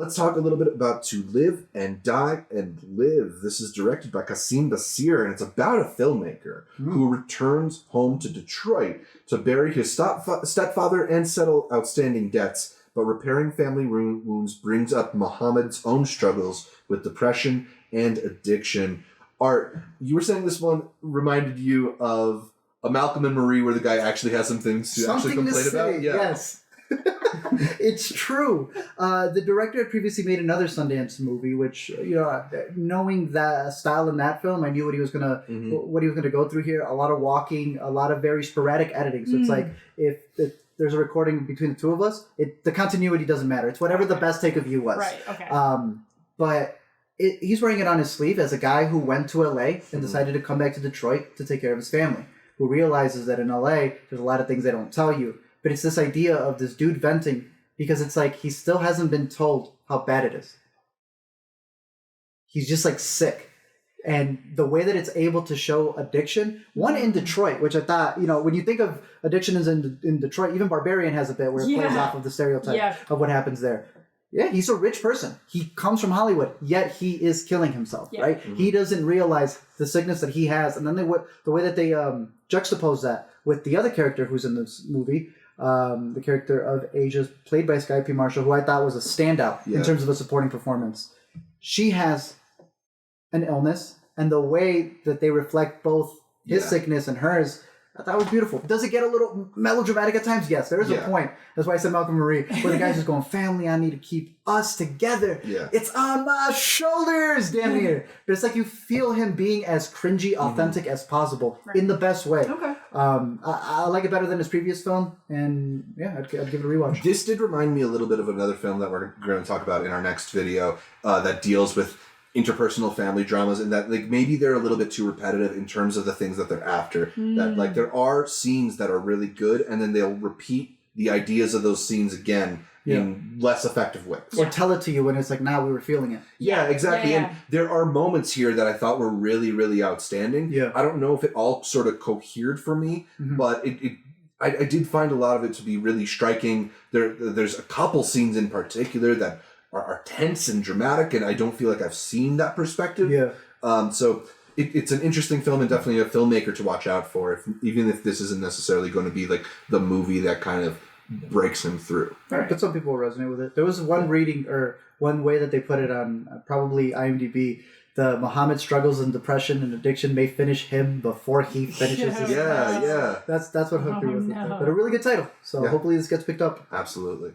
let's talk a little bit about To Live and Die and Live. This is directed by Qasim Basir, and it's about a filmmaker who returns home to Detroit to bury his stepfather and settle outstanding debts. But repairing family wounds brings up Muhammad's own struggles with depression and addiction. Art, you were saying this one reminded you of a Malcolm and Marie where the guy actually has some things to actually complain about? Yeah. Yes. It's true. The director had previously made another Sundance movie, which, knowing that style in that film, I knew what he was gonna go through here. A lot of walking, a lot of very sporadic editing. So it's like if there's a recording between the two of us, the continuity doesn't matter. It's whatever the best take of you was. Right. Okay. But he's wearing it on his sleeve as a guy who went to LA and decided to come back to Detroit to take care of his family. Who realizes that in LA, there's a lot of things they don't tell you. But it's this idea of this dude venting because it's like he still hasn't been told how bad it is. He's just like sick. And the way that it's able to show addiction, one in Detroit, which I thought, when you think of addiction is in Detroit, even Barbarian has a bit where it plays off of the stereotype of what happens there. Yeah, he's a rich person. He comes from Hollywood, yet he is killing himself, right? Mm-hmm. He doesn't realize the sickness that he has. And then the way that they juxtapose that with the other character who's in this movie, the character of Asia, played by Sky P. Marshall, who I thought was a standout in terms of a supporting performance. She has an illness, and the way that they reflect both his sickness and hers, I thought was beautiful. Does it get a little melodramatic at times? Yes, there is a point. That's why I said Malcolm Marie, where the guy's just going, family, I need to keep us together. Yeah. It's on my shoulders, damn near. But it's like you feel him being as cringy, authentic as possible in the best way. Okay. I like it better than his previous film, and I'd give it a rewatch. This did remind me a little bit of another film that we're going to talk about in our next video that deals with interpersonal family dramas, and that maybe they're a little bit too repetitive in terms of the things that they're after. That there are scenes that are really good, and then they'll repeat the ideas of those scenes again in less effective ways. Or tell it to you when it's like, now we were feeling it. Yeah, exactly. Yeah. And there are moments here that I thought were really, really outstanding. Yeah. I don't know if it all sort of cohered for me, but I did find a lot of it to be really striking. There's a couple scenes in particular that are tense and dramatic, and I don't feel like I've seen that perspective. Yeah. So it's an interesting film, and definitely a filmmaker to watch out for, even if this isn't necessarily going to be like the movie that kind of breaks him through. Right. But some people will resonate with it. There was one reading, or one way that they put it on probably IMDb, the Muhammad struggles in depression and addiction may finish him before he finishes his life. Yeah. That's what hooked me with it. But a really good title. So hopefully this gets picked up. Absolutely.